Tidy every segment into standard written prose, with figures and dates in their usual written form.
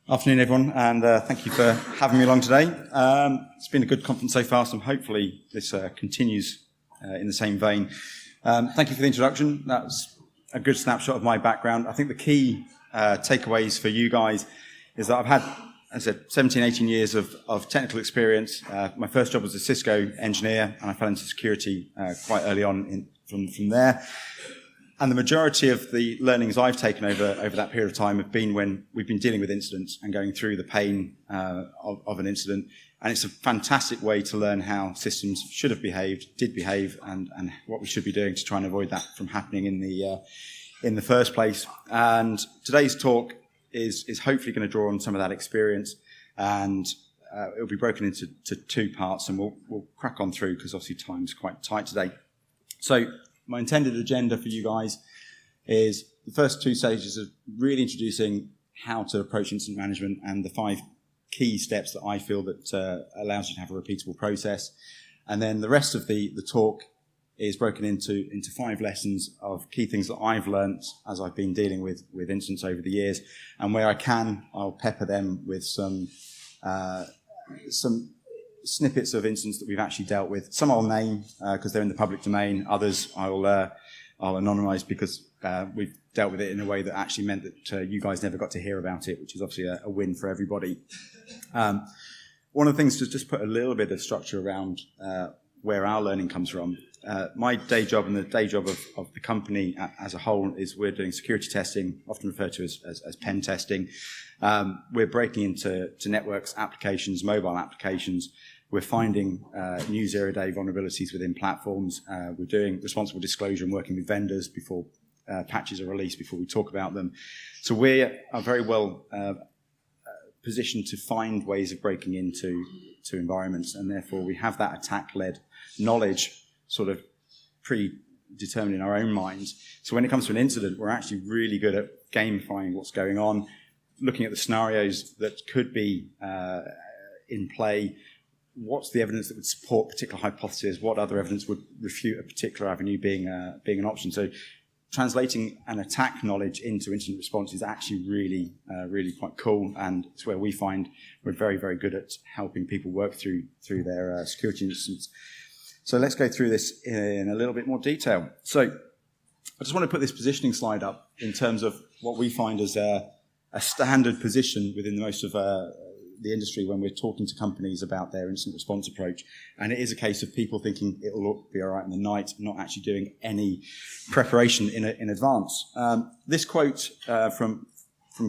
Afternoon, everyone, and thank you for having me along today. It's been a good conference so far, so hopefully this continues in the same vein. Thank you for the introduction. That's a good snapshot of my background. I think the key takeaways for you guys is that I've had, as I said, 17, 18 years of technical experience. My first job was a Cisco engineer, and I fell into security quite early on from there. And the majority of the learnings I've taken over that period of time have been when we've been dealing with incidents and going through the pain of an incident. And it's a fantastic way to learn how systems should have behaved, did behave, and what we should be doing to try and avoid that from happening in the first place. And today's talk is hopefully going to draw on some of that experience, and it'll be broken into two parts, and we'll crack on through because obviously time's quite tight today. So my intended agenda for you guys is the first two stages of really introducing how to approach incident management and the 5 key steps that I feel that allows you to have a repeatable process. And then the rest of the talk is broken into 5 lessons of key things that I've learnt as I've been dealing with incidents over the years. And where I can, I'll pepper them with some snippets of incidents that we've actually dealt with. Some I'll name because they're in the public domain. Others I'll anonymise because we've dealt with it in a way that actually meant that you guys never got to hear about it, which is obviously a win for everybody. One of the things to just put a little bit of structure around where our learning comes from. My day job and the day job of the company as a whole is we're doing security testing, often referred to as pen testing. We're breaking into networks, applications, mobile applications. We're finding new zero-day vulnerabilities within platforms. We're doing responsible disclosure and working with vendors before patches are released, before we talk about them. So we are very well positioned to find ways of breaking into environments, and therefore we have that attack-led knowledge sort of predetermined in our own minds. So when it comes to an incident, we're actually really good at gamifying what's going on, looking at the scenarios that could be in play. What's the evidence that would support particular hypotheses? What other evidence would refute a particular avenue being an option? So translating an attack knowledge into incident response is actually really quite cool, and it's where we find we're very, very good at helping people work through their security incidents. So let's go through this in a little bit more detail. So I just want to put this positioning slide up in terms of what we find as a standard position within most of the industry when we're talking to companies about their incident response approach. And it is a case of people thinking it'll be all right in the night, not actually doing any preparation in advance. This quote from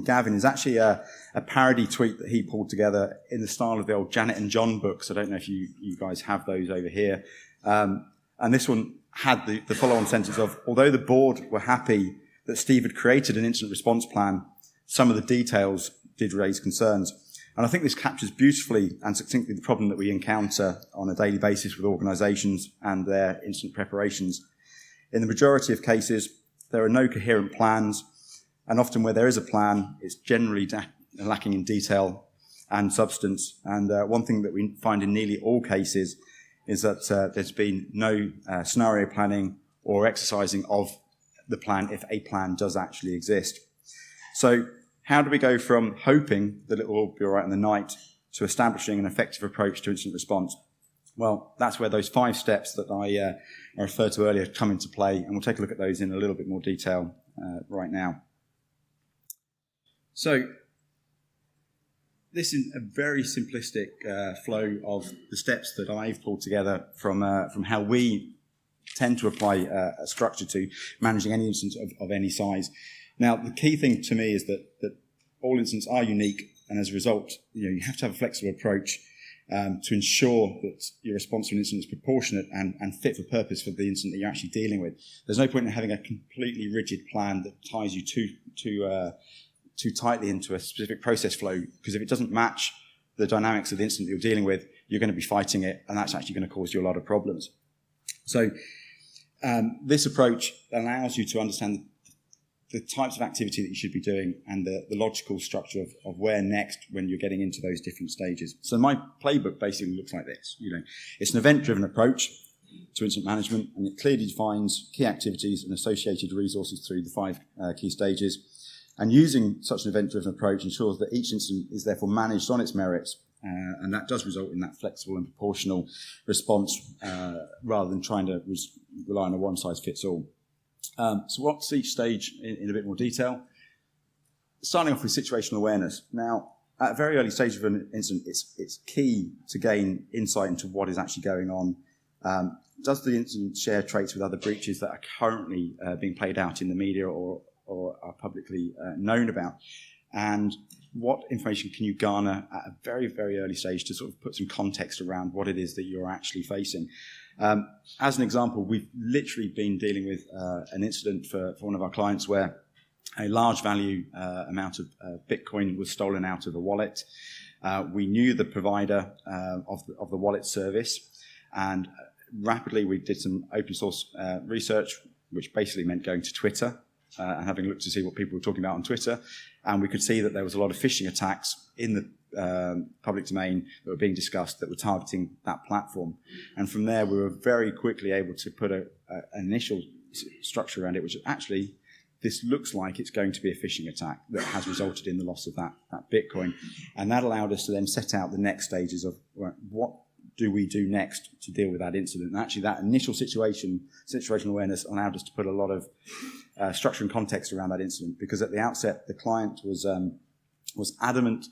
Gavin is actually a parody tweet that he pulled together in the style of the old Janet and John books. I don't know if you guys have those over here. And this one had the follow-on sentence of, although the board were happy that Steve had created an incident response plan, some of the details did raise concerns. And I think this captures beautifully and succinctly the problem that we encounter on a daily basis with organisations and their incident preparations. In the majority of cases, there are no coherent plans, and often where there is a plan, it's generally lacking in detail and substance. And one thing that we find in nearly all cases is that there's been no scenario planning or exercising of the plan if a plan does actually exist. So how do we go from hoping that it will all be all right in the night to establishing an effective approach to incident response? Well, that's where those 5 steps that I referred to earlier come into play, and we'll take a look at those in a little bit more detail right now. So this is a very simplistic flow of the steps that I've pulled together from how we tend to apply a structure to managing any incident of any size. Now, the key thing to me is that all incidents are unique, and as a result, you have to have a flexible approach to ensure that your response to an incident is proportionate and fit for purpose for the incident that you're actually dealing with. There's no point in having a completely rigid plan that ties you too tightly into a specific process flow, because if it doesn't match the dynamics of the incident that you're dealing with, you're going to be fighting it, and that's actually going to cause you a lot of problems. So this approach allows you to understand the types of activity that you should be doing and the logical structure of where next when you're getting into those different stages. So my playbook basically looks like this. It's an event-driven approach to incident management, and it clearly defines key activities and associated resources through the 5 key stages. And using such an event-driven approach ensures that each incident is therefore managed on its merits, and that does result in that flexible and proportional response rather than trying to rely on a one-size-fits-all. So what's each stage in a bit more detail? Starting off with situational awareness. Now, at a very early stage of an incident, it's key to gain insight into what is actually going on. Does the incident share traits with other breaches that are currently being played out in the media or are publicly known about? And what information can you garner at a very, very early stage to sort of put some context around what it is that you're actually facing? As an example, we've literally been dealing with an incident for one of our clients where a large value amount of Bitcoin was stolen out of a wallet. We knew the provider of the wallet service, and rapidly we did some open source research, which basically meant going to Twitter and having looked to see what people were talking about on Twitter. And we could see that there was a lot of phishing attacks in the public domain that were being discussed that were targeting that platform. And from there, we were very quickly able to put an initial structure around it, which actually, this looks like it's going to be a phishing attack that has resulted in the loss of that Bitcoin. And that allowed us to then set out the next stages of what do we do next to deal with that incident. And actually that initial situational awareness allowed us to put a lot of structure and context around that incident, because at the outset the client was adamant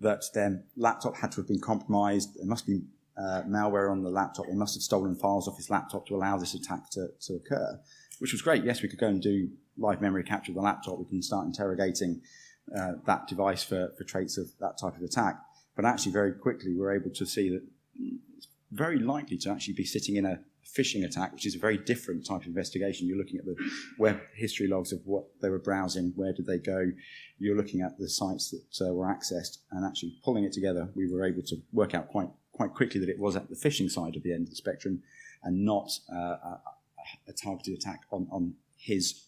that their laptop had to have been compromised. There must be malware on the laptop. They must have stolen files off his laptop to allow this attack to occur, which was great. Yes, we could go and do live memory capture of the laptop. We can start interrogating that device for traits of that type of attack. But actually very quickly we were able to see that it's very likely to actually be sitting in a phishing attack, which is a very different type of investigation. You're looking at the web history logs of what they were browsing, where did they go. You're looking at the sites that were accessed, and actually pulling it together, we were able to work out quite quickly that it was at the phishing side of the end of the spectrum and not a targeted attack on his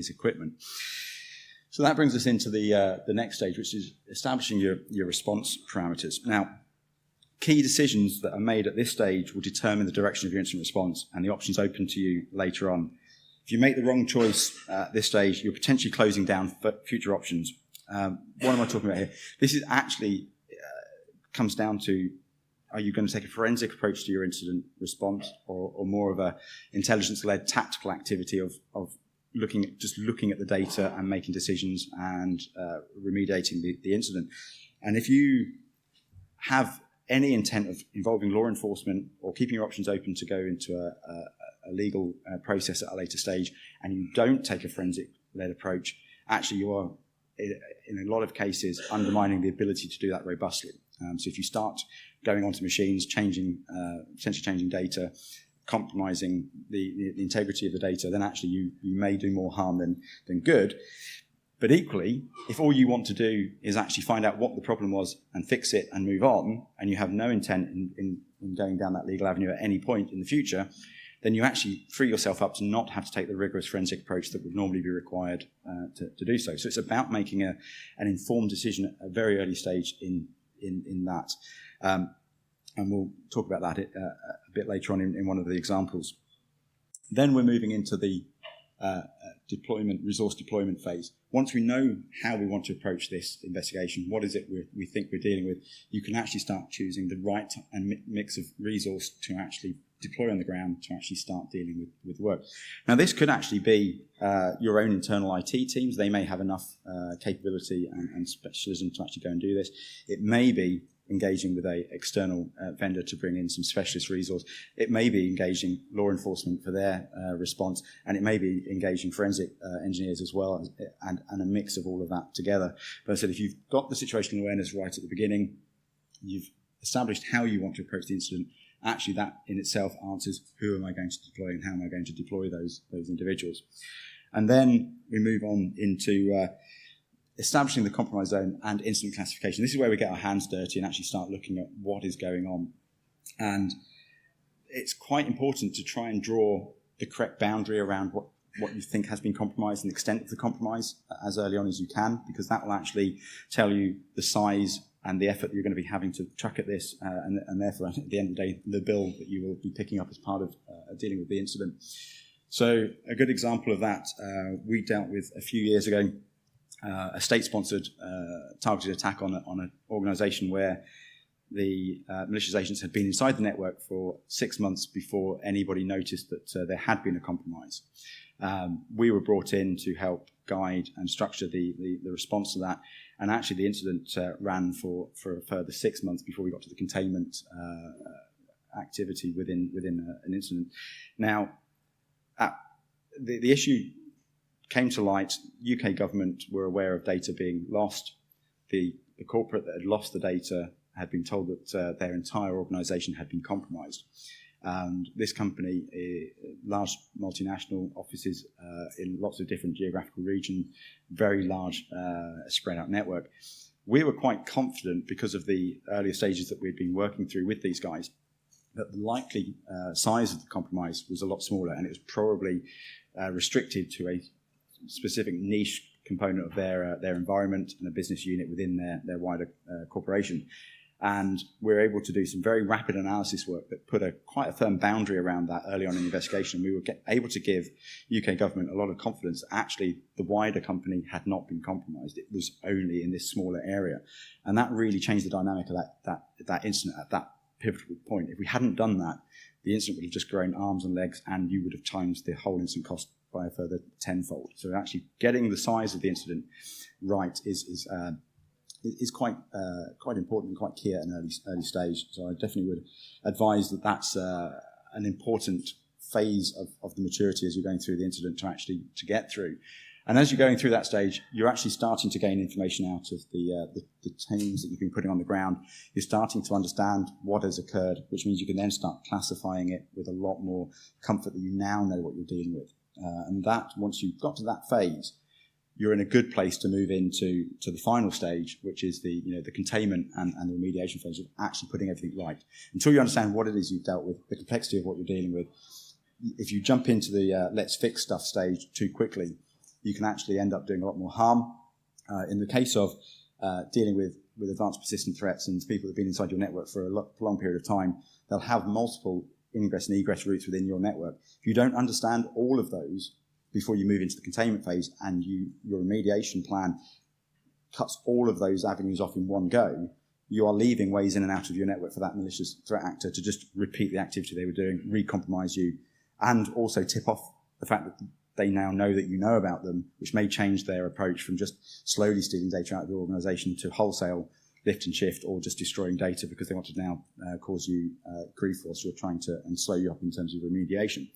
equipment. So that brings us into the next stage, which is establishing your response parameters. Now, key decisions that are made at this stage will determine the direction of your incident response and the options open to you later on. If you make the wrong choice at this stage, you're potentially closing down future options. What am I talking about here? This is actually comes down to, are you going to take a forensic approach to your incident response or more of a intelligence-led tactical activity of looking at the data and making decisions and remediating the incident? And if you have any intent of involving law enforcement or keeping your options open to go into a legal process at a later stage, and you don't take a forensic-led approach, actually you are, in a lot of cases, undermining the ability to do that robustly. So if you start going onto machines, potentially changing data, compromising the integrity of the data, then actually you may do more harm than good. But equally, if all you want to do is actually find out what the problem was and fix it and move on, and you have no intent in going down that legal avenue at any point in the future, then you actually free yourself up to not have to take the rigorous forensic approach that would normally be required to do so. So it's about making an informed decision at a very early stage in that. And we'll talk about that a bit later on in one of the examples. Then we're moving into the resource deployment phase. Once we know how we want to approach this investigation, what is it we think we're dealing with, you can actually start choosing the right and mix of resource to actually deploy on the ground to actually start dealing with work. Now, this could actually be your own internal IT teams. They may have enough capability and specialism to actually go and do this. It may be engaging with a external vendor to bring in some specialist resource. It may be engaging law enforcement for their response, and it may be engaging forensic engineers as well, and a mix of all of that together. But I said, if you've got the situational awareness right at the beginning, you've established how you want to approach the incident, actually that in itself answers who am I going to deploy and how am I going to deploy those individuals. And then we move on into establishing the compromise zone and incident classification. This is where we get our hands dirty and actually start looking at what is going on. And it's quite important to try and draw the correct boundary around what you think has been compromised and the extent of the compromise as early on as you can, because that will actually tell you the size and the effort that you're going to be having to chuck at this, and therefore, at the end of the day, the bill that you will be picking up as part of dealing with the incident. So a good example of that we dealt with a few years ago a state-sponsored targeted attack on an organisation where the malicious agents had been inside the network for 6 months before anybody noticed that there had been a compromise. We were brought in to help guide and structure the response to that, and actually the incident ran for a further 6 months before we got to the containment activity within an incident. Now, the issue came to light. UK government were aware of data being lost. The corporate that had lost the data had been told that their entire organisation had been compromised. And this company, large multinational offices in lots of different geographical regions, very large spread out network. We were quite confident, because of the earlier stages that we'd been working through with these guys, that the likely size of the compromise was a lot smaller, and it was probably restricted to a specific niche component of their environment and a business unit within their wider corporation. And we're able to do some very rapid analysis work that put quite a firm boundary around that early on in the investigation. We were able to give UK government a lot of confidence that actually the wider company had not been compromised. It was only in this smaller area. And that really changed the dynamic of that incident at that pivotal point. If we hadn't done that, the incident would have just grown arms and legs, and you would have times the whole incident cost by a further tenfold. So actually getting the size of the incident right is quite important and quite key at an early stage. So I definitely would advise that that's an important phase of the maturity as you're going through the incident to get through. And as you're going through that stage, you're actually starting to gain information out of the teams that you've been putting on the ground. You're starting to understand what has occurred, which means you can then start classifying it with a lot more comfort that you now know what you're dealing with. And that, once you've got to that phase, you're in a good place to move into the final stage, which is the containment and the remediation phase of actually putting everything right. Until you understand what it is you've dealt with, the complexity of what you're dealing with, if you jump into the let's fix stuff stage too quickly, you can actually end up doing a lot more harm. In the case of dealing with advanced persistent threats and people that have been inside your network for a long period of time, they'll have multiple ingress and egress routes within your network. If you don't understand all of those before you move into the containment phase, and your remediation plan cuts all of those avenues off in one go, you are leaving ways in and out of your network for that malicious threat actor to just repeat the activity they were doing, re-compromise you, and also tip off the fact that they now know that you know about them, which may change their approach from just slowly stealing data out of your organization to wholesale lift and shift, or just destroying data because they want to now cause you grief whilst you're trying to and slow you up in terms of remediation.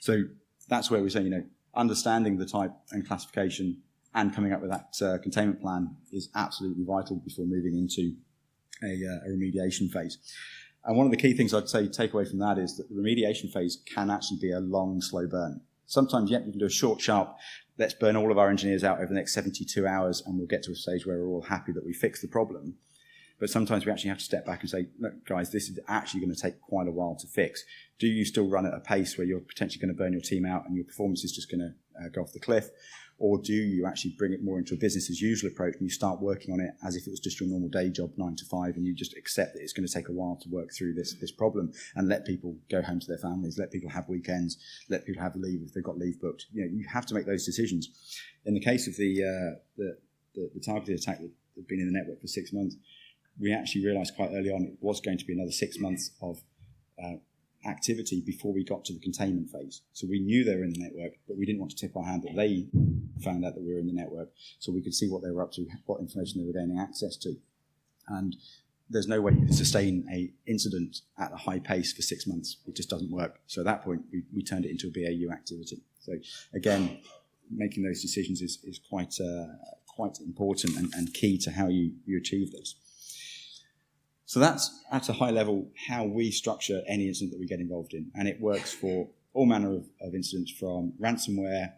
So that's where we say, understanding the type and classification and coming up with that containment plan is absolutely vital before moving into a remediation phase. And one of the key things I'd say take away from that is that the remediation phase can actually be a long, slow burn. Sometimes, you can do a short, sharp, let's burn all of our engineers out over the next 72 hours and we'll get to a stage where we're all happy that we fixed the problem. But sometimes we actually have to step back and say, look, guys, this is actually going to take quite a while to fix. Do you still run at a pace where you're potentially going to burn your team out and your performance is just going to go off the cliff? Or do you actually bring it more into a business as usual approach and you start working on it as if it was just your normal day job, 9 to 5, and you just accept that it's going to take a while to work through this problem and let people go home to their families, let people have weekends, let people have leave if they've got leave booked. You have to make those decisions. In the case of the targeted attack that had been in the network for 6 months, we actually realized quite early on it was going to be another 6 months of activity before we got to the containment phase. So we knew they were in the network, but we didn't want to tip our hand that they found out that we were in the network, so we could see what they were up to, what information they were gaining access to. And there's no way you can sustain a incident at a high pace for 6 months. It just doesn't work. So at that point, we turned it into a BAU activity. So again, making those decisions is quite important and key to how you achieve those. So that's, at a high level, how we structure any incident that we get involved in. And it works for all manner of incidents, from ransomware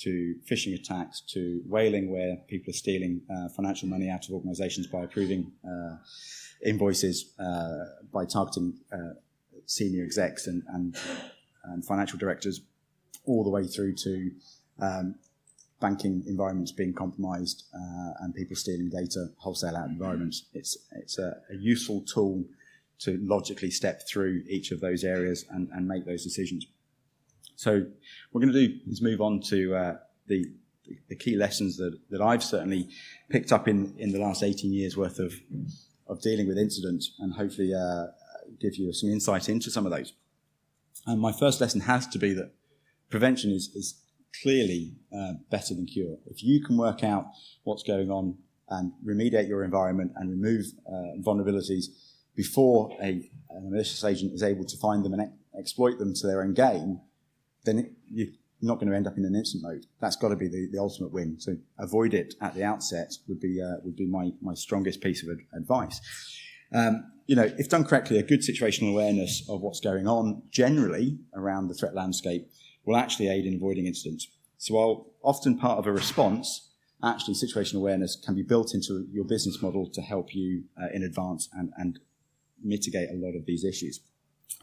to phishing attacks to whaling, where people are stealing financial money out of organizations by approving invoices, by targeting senior execs and financial directors, all the way through to banking environments being compromised and people stealing data wholesale out of environments. It's a useful tool to logically step through each of those areas and make those decisions. So what we're going to do is move on to the the key lessons that I've certainly picked up in the last 18 years worth of dealing with incidents, and hopefully give you some insight into some of those. And my first lesson has to be that prevention is clearly better than cure. If you can work out what's going on and remediate your environment and remove vulnerabilities before a malicious agent is able to find them and exploit them to their own gain, then you're not going to end up in an instant mode. That's got to be the ultimate win. So avoid it at the outset would be my strongest piece of advice. If done correctly, a good situational awareness of what's going on generally around the threat landscape will actually aid in avoiding incidents. So while often part of a response, actually situational awareness can be built into your business model to help you in advance and mitigate a lot of these issues.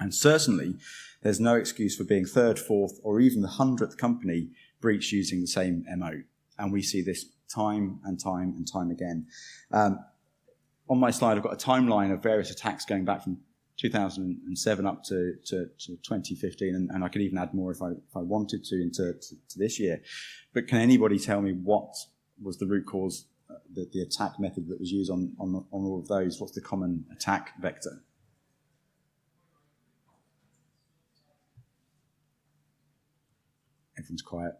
And certainly, there's no excuse for being third, fourth, or even the 100th company breached using the same MO. And we see this time and time and time again. On my slide, I've got a timeline of various attacks going back from 2007 up to 2015, and I could even add more if I wanted to into this year. But can anybody tell me what was the root cause, the attack method that was used on all of those? What's the common attack vector? Everyone's quiet.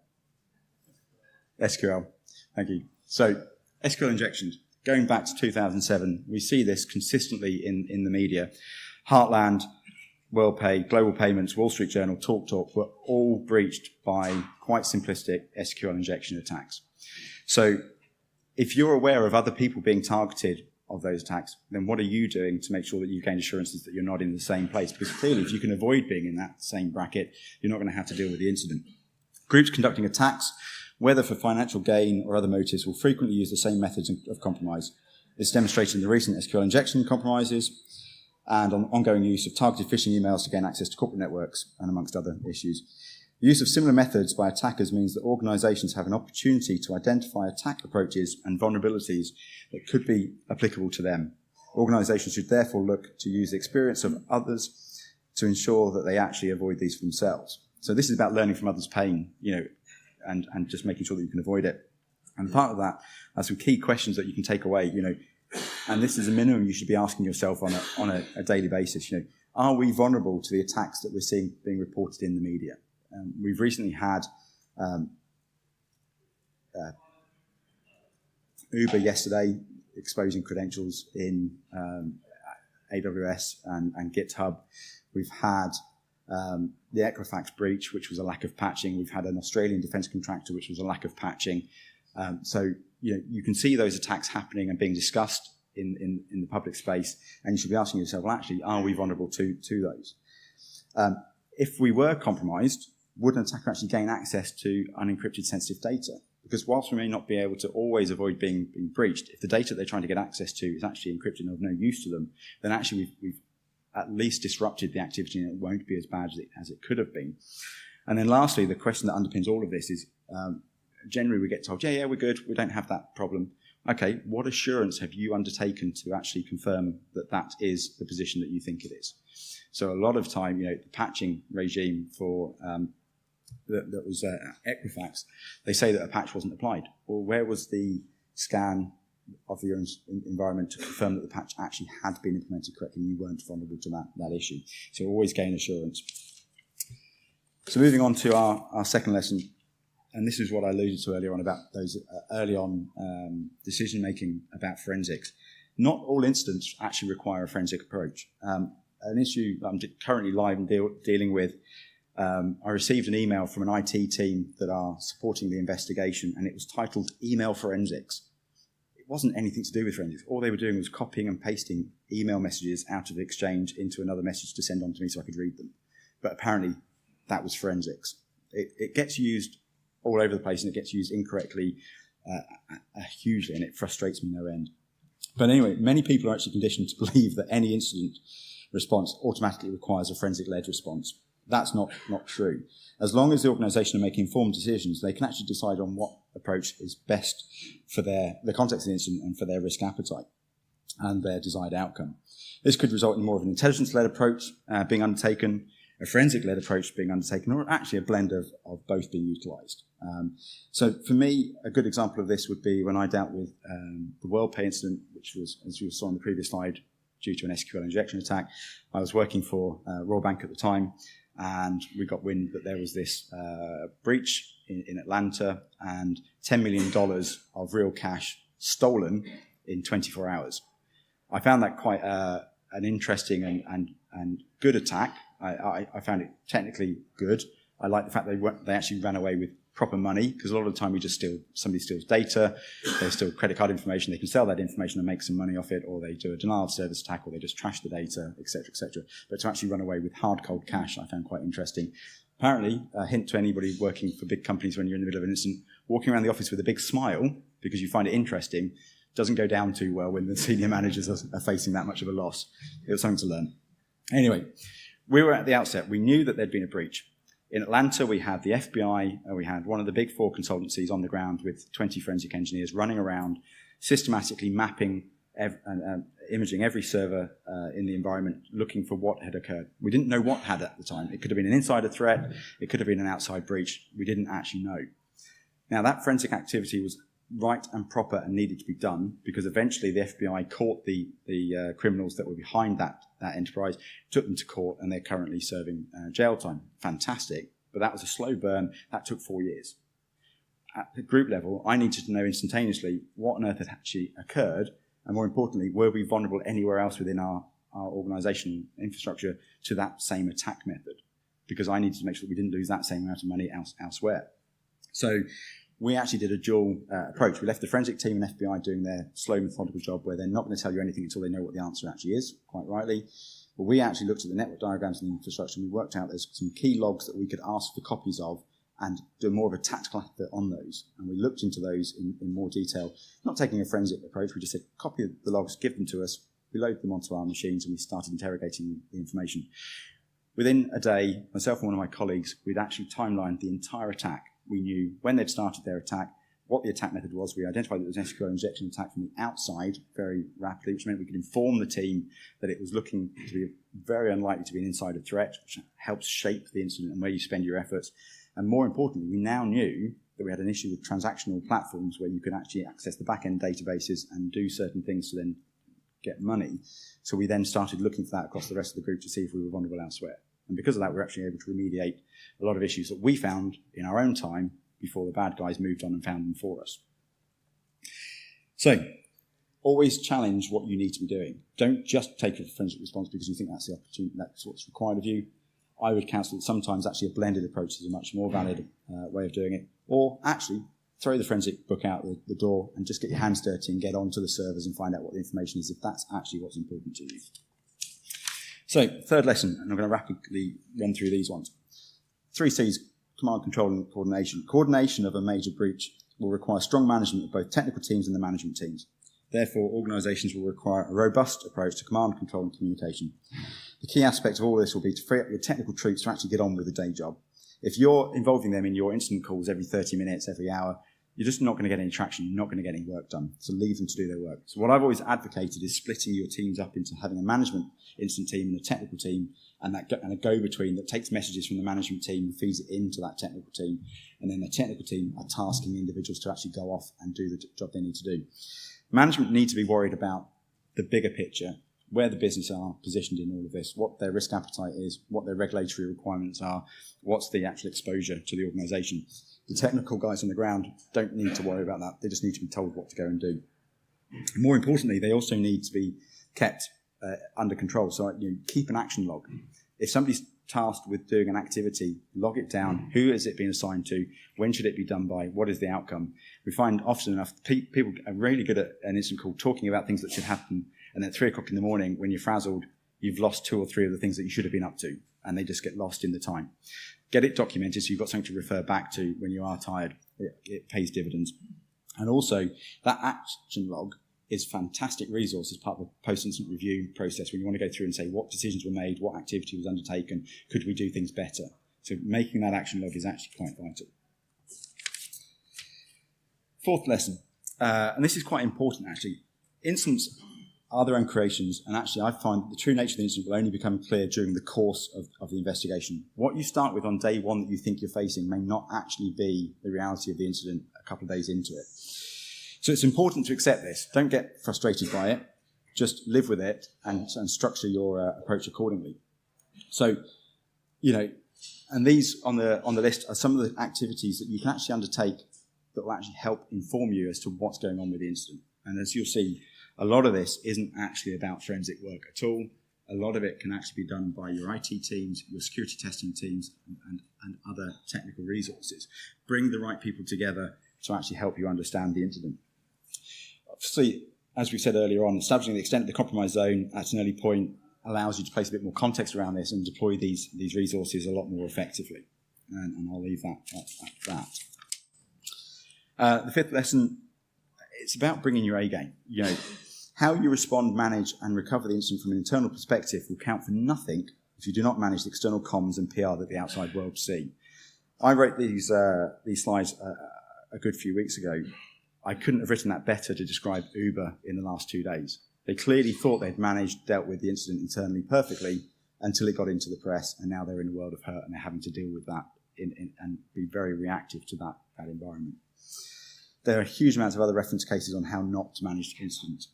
SQL. Thank you. So SQL injections. Going back to 2007, we see this consistently in the media. Heartland, WorldPay, Global Payments, Wall Street Journal, TalkTalk were all breached by quite simplistic SQL injection attacks. So if you're aware of other people being targeted of those attacks, then what are you doing to make sure that you've gained assurances that you're not in the same place? Because clearly, if you can avoid being in that same bracket, you're not going to have to deal with the incident. Groups conducting attacks, whether for financial gain or other motives, will frequently use the same methods of compromise. It's demonstrated in the recent SQL injection compromises and on ongoing use of targeted phishing emails to gain access to corporate networks, and amongst other issues. The use of similar methods by attackers means that organisations have an opportunity to identify attack approaches and vulnerabilities that could be applicable to them. Organisations should therefore look to use the experience of others to ensure that they actually avoid these for themselves. So this is about learning from others' pain, and just making sure that you can avoid it. And part of that are some key questions that you can take away, and this is a minimum you should be asking yourself on a daily basis. Are we vulnerable to the attacks that we're seeing being reported in the media? We've recently had Uber yesterday exposing credentials in AWS and GitHub. We've had the Equifax breach, which was a lack of patching. We've had an Australian defence contractor, which was a lack of patching. So you can see those attacks happening and being discussed in the public space, and you should be asking yourself, well, actually, are we vulnerable to those? If we were compromised, would an attacker actually gain access to unencrypted sensitive data? Because whilst we may not be able to always avoid being breached, if the data they're trying to get access to is actually encrypted and of no use to them, then actually we've at least disrupted the activity, and it won't be as bad as it could have been. And then lastly, the question that underpins all of this is, generally we get told, yeah, we're good, we don't have that problem. Okay, what assurance have you undertaken to actually confirm that that is the position that you think it is? So a lot of time, the patching regime for that was Equifax, they say that a patch wasn't applied. Well, where was the scan of your environment to confirm that the patch actually had been implemented correctly and you weren't vulnerable to that issue? So always gain assurance. So moving on to our second lesson, and this is what I alluded to earlier on about those early on decision-making about forensics. Not all incidents actually require a forensic approach. An issue that I'm currently live and dealing with, I received an email from an IT team that are supporting the investigation, and it was titled Email Forensics. It wasn't anything to do with forensics. All they were doing was copying and pasting email messages out of Exchange into another message to send on to me so I could read them. But apparently that was forensics. It gets used all over the place, and it gets used incorrectly hugely, and it frustrates me no end. But anyway, many people are actually conditioned to believe that any incident response automatically requires a forensic-led response. That's not true. As long as the organisation are making informed decisions, they can actually decide on what approach is best for the context of the incident and for their risk appetite and their desired outcome. This could result in more of an intelligence-led approach being undertaken, a forensic-led approach being undertaken, or actually a blend of both being utilised. So for me, a good example of this would be when I dealt with the WorldPay incident, which was, as you saw on the previous slide, due to an SQL injection attack. I was working for Royal Bank at the time, and we got wind that there was this breach in Atlanta and $10 million of real cash stolen in 24 hours. I found that quite an interesting and good attack. I found it technically good. I like the fact they actually ran away with proper money, because a lot of the time somebody steals data, they steal credit card information, they can sell that information and make some money off it, or they do a denial of service attack, or they just trash the data, etc., etc. But to actually run away with hard, cold cash, I found quite interesting. Apparently, a hint to anybody working for big companies when you're in the middle of an incident, walking around the office with a big smile because you find it interesting doesn't go down too well when the senior managers are facing that much of a loss. It was something to learn. Anyway, we were at the outset. We knew that there'd been a breach. In Atlanta, we had the FBI, we had one of the big four consultancies on the ground with 20 forensic engineers running around, systematically mapping, imaging every server in the environment, looking for what had occurred. We didn't know what had at the time. It could have been an insider threat. It could have been an outside breach. We didn't actually know. Now, that forensic activity was right and proper and needed to be done, because eventually the FBI caught the criminals that were behind that enterprise, took them to court, and they're currently serving jail time. Fantastic. But that was a slow burn. That took 4 years. At the group level, I needed to know instantaneously what on earth had actually occurred, and more importantly, were we vulnerable anywhere else within our organizational infrastructure to that same attack method? Because I needed to make sure that we didn't lose that same amount of money elsewhere. So we actually did a dual approach. We left the forensic team and FBI doing their slow, methodical job where they're not going to tell you anything until they know what the answer actually is, quite rightly. But we actually looked at the network diagrams and the infrastructure, and we worked out there's some key logs that we could ask for copies of and do more of a tactical effort on those. And we looked into those in more detail, not taking a forensic approach. We just said, copy the logs, give them to us, we load them onto our machines, and we started interrogating the information. Within a day, myself and one of my colleagues, we'd actually timelined the entire attack. We knew when they'd started their attack, what the attack method was. We identified that it was an SQL injection attack from the outside very rapidly, which meant we could inform the team that it was looking to be very unlikely to be an insider threat, which helps shape the incident and where you spend your efforts. And more importantly, we now knew that we had an issue with transactional platforms where you could actually access the back-end databases and do certain things to then get money. So we then started looking for that across the rest of the group to see if we were vulnerable elsewhere. And because of that, we're actually able to remediate a lot of issues that we found in our own time before the bad guys moved on and found them for us. So, always challenge what you need to be doing. Don't just take a forensic response because you think that's the opportunity, that's what's required of you. I would counsel that sometimes actually a blended approach is a much more valid way of doing it. Or actually, throw the forensic book out the door and just get your hands dirty and get onto the servers and find out what the information is if that's actually what's important to you. So, third lesson, and I'm going to rapidly run through these ones. 3 C's, command, control, and coordination. Coordination of a major breach will require strong management of both technical teams and the management teams. Therefore, organisations will require a robust approach to command, control, and communication. The key aspect of all this will be to free up your technical troops to actually get on with the day job. If you're involving them in your incident calls every 30 minutes, every hour, you're just not going to get any traction, you're not going to get any work done. So leave them to do their work. So what I've always advocated is splitting your teams up into having a management incident team and a technical team, and a go-between that takes messages from the management team and feeds it into that technical team. And then the technical team are tasking individuals to actually go off and do the job they need to do. Management need to be worried about the bigger picture, where the business are positioned in all of this, what their risk appetite is, what their regulatory requirements are, what's the actual exposure to the organisation. The technical guys on the ground don't need to worry about that. They just need to be told what to go and do. More importantly, they also need to be kept under control. So keep an action log. If somebody's tasked with doing an activity, log it down. Who has it been assigned to? When should it be done by? What is the outcome? We find often enough people are really good at an instant call talking about things that should happen, and at 3 o'clock in the morning, when you're frazzled, you've lost 2 or 3 of the things that you should have been up to, and they just get lost in the time. Get it documented so you've got something to refer back to when you are tired. It pays dividends. And also, that action log is a fantastic resource as part of the post-incident review process when you want to go through and say what decisions were made, what activity was undertaken, could we do things better. So making that action log is actually quite vital. 4th lesson, and this is quite important actually. Incidents are their own creations, and actually I find the true nature of the incident will only become clear during the course of the investigation. What you start with on day one that you think you're facing may not actually be the reality of the incident a couple of days into it. So it's important to accept this. Don't get frustrated by it. Just live with it and structure your approach accordingly. So, and these on the list are some of the activities that you can actually undertake that will actually help inform you as to what's going on with the incident. And as you'll see, a lot of this isn't actually about forensic work at all. A lot of it can actually be done by your IT teams, your security testing teams, and other technical resources. Bring the right people together to actually help you understand the incident. Obviously, as we said earlier on, establishing the extent of the compromise zone at an early point allows you to place a bit more context around this and deploy these resources a lot more effectively. And I'll leave that at that. The fifth lesson, it's about bringing your A game. How you respond, manage, and recover the incident from an internal perspective will count for nothing if you do not manage the external comms and PR that the outside world see. I wrote these slides a good few weeks ago. I couldn't have written that better to describe Uber in the last 2 days. They clearly thought they'd dealt with the incident internally perfectly until it got into the press, and now they're in a world of hurt and they're having to deal with that and be very reactive to that environment. There are huge amounts of other reference cases on how not to manage incidents.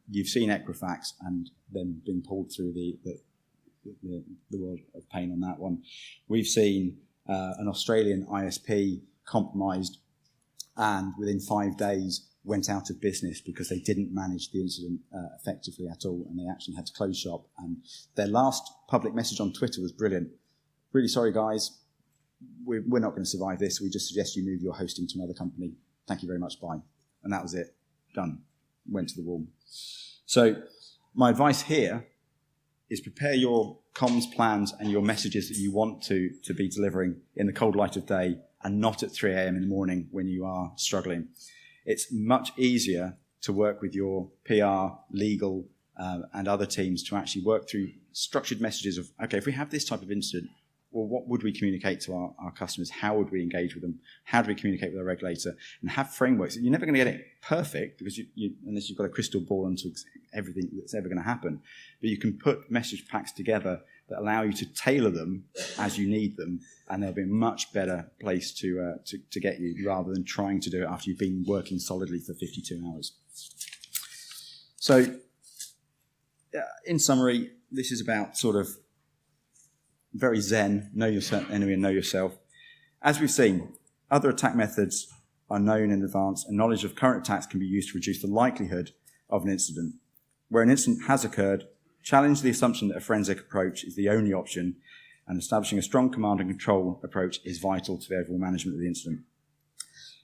You've seen Equifax and then being pulled through the world of pain on that one. We've seen an Australian ISP compromised and within 5 days went out of business because they didn't manage the incident effectively at all, and they actually had to close shop. And their last public message on Twitter was brilliant. Really sorry, guys. We're not going to survive this. We just suggest you move your hosting to another company. Thank you very much. Bye. And that was it. Done. Went to the wall. So my advice here is prepare your comms plans and your messages that you want to be delivering in the cold light of day and not at 3 a.m. in the morning when you are struggling. It's much easier to work with your PR, legal, and other teams to actually work through structured messages of, okay, if we have this type of incident, well, what would we communicate to our customers? How would we engage with them? How do we communicate with our regulator? And have frameworks. You're never going to get it perfect because unless you've got a crystal ball into everything that's ever going to happen. But you can put message packs together that allow you to tailor them as you need them, and they'll be a much better place to get you rather than trying to do it after you've been working solidly for 52 hours. So, in summary, this is about sort of very zen, know your enemy and know yourself. As we've seen, other attack methods are known in advance, and knowledge of current attacks can be used to reduce the likelihood of an incident. Where an incident has occurred, challenge the assumption that a forensic approach is the only option, and establishing a strong command and control approach is vital to the overall management of the incident.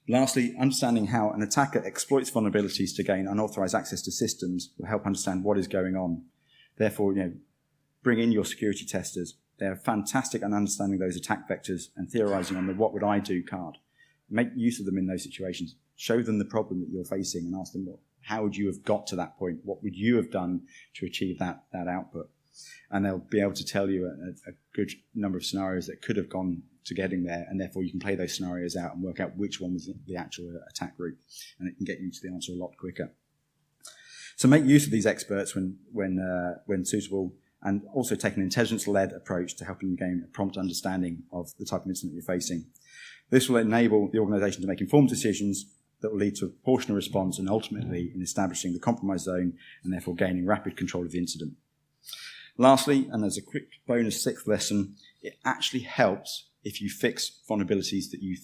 Lastly, understanding how an attacker exploits vulnerabilities to gain unauthorized access to systems will help understand what is going on. Therefore, bring in your security testers. They're fantastic at understanding those attack vectors and theorizing on the what would I do card. Make use of them in those situations. Show them the problem that you're facing and ask them, how would you have got to that point? What would you have done to achieve that output? And they'll be able to tell you a good number of scenarios that could have gone to getting there, and therefore you can play those scenarios out and work out which one was the actual attack route, and it can get you to the answer a lot quicker. So make use of these experts when suitable, and also take an intelligence-led approach to helping you gain a prompt understanding of the type of incident you're facing. This will enable the organisation to make informed decisions that will lead to a proportional response and ultimately in establishing the compromise zone and therefore gaining rapid control of the incident. Lastly, and as a quick bonus sixth lesson, it actually helps if you fix vulnerabilities that you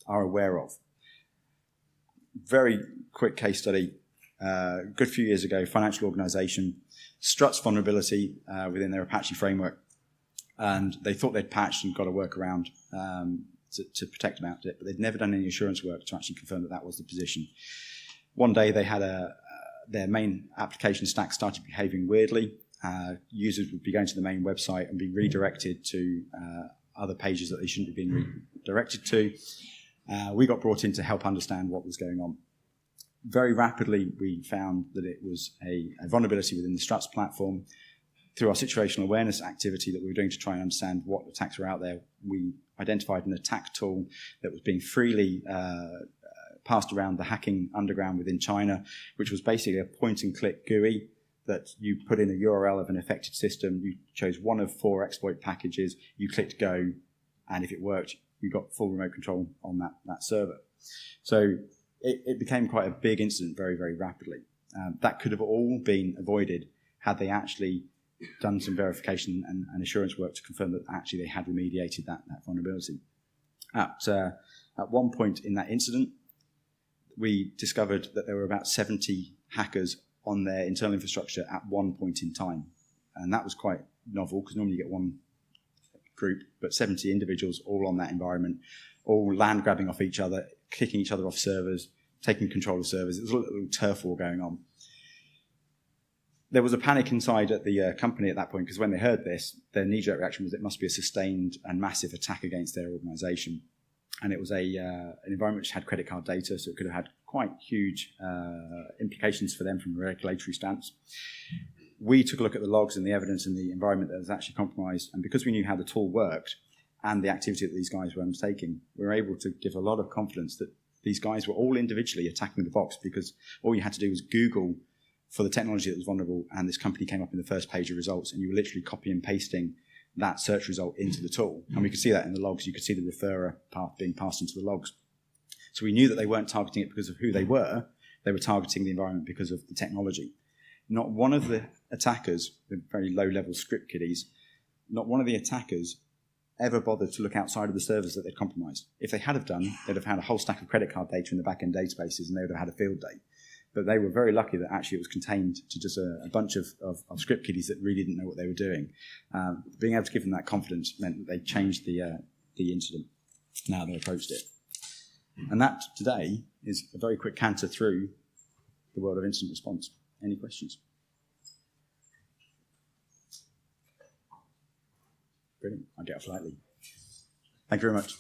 are aware of. Very quick case study. A good few years ago, financial organisation, Struts vulnerability within their Apache framework, and they thought they'd patched and got a workaround to protect about it, but they'd never done any assurance work to actually confirm that was the position. One day they had their main application stack started behaving weirdly. Users would be going to the main website and be redirected to other pages that they shouldn't have been redirected to. We got brought in to help understand what was going on. Very rapidly, we found that it was a vulnerability within the Struts platform. Through our situational awareness activity that we were doing to try and understand what attacks were out there, we identified an attack tool that was being freely passed around the hacking underground within China, which was basically a point-and-click GUI that you put in a URL of an affected system, you chose one of 4 exploit packages, you clicked go, and if it worked, you got full remote control on that server. So it became quite a big incident very, very rapidly. That could have all been avoided had they actually done some verification and assurance work to confirm that actually they had remediated that vulnerability. At one point in that incident, we discovered that there were about 70 hackers on their internal infrastructure at one point in time. And that was quite novel, because normally you get one group, but 70 individuals all on that environment, all land grabbing off each other, kicking each other off servers, taking control of servers. It was a little turf war going on. There was a panic inside at the company at that point, because when they heard this, their knee-jerk reaction was it must be a sustained and massive attack against their organization. And it was an environment which had credit card data, so it could have had quite huge implications for them from a regulatory stance. We took a look at the logs and the evidence and the environment that was actually compromised, and because we knew how the tool worked and the activity that these guys were undertaking, we were able to give a lot of confidence that these guys were all individually attacking the box, because all you had to do was Google for the technology that was vulnerable, and this company came up in the first page of results, and you were literally copy and pasting that search result into the tool. And we could see that in the logs. You could see the referrer path being passed into the logs. So we knew that they weren't targeting it because of who they were targeting the environment because of the technology. Not one of the attackers, the very low-level script kiddies, not one of the attackers ever bothered to look outside of the servers that they'd compromised. If they had have done, they'd have had a whole stack of credit card data in the back-end databases, and they would have had a field day. But they were very lucky that actually it was contained to just a bunch of script kiddies that really didn't know what they were doing. Being able to give them that confidence meant that they changed the incident, now they approached it. And that, today, is a very quick canter through the world of incident response. Any questions? Brilliant. I'll get off lightly. Thank you very much.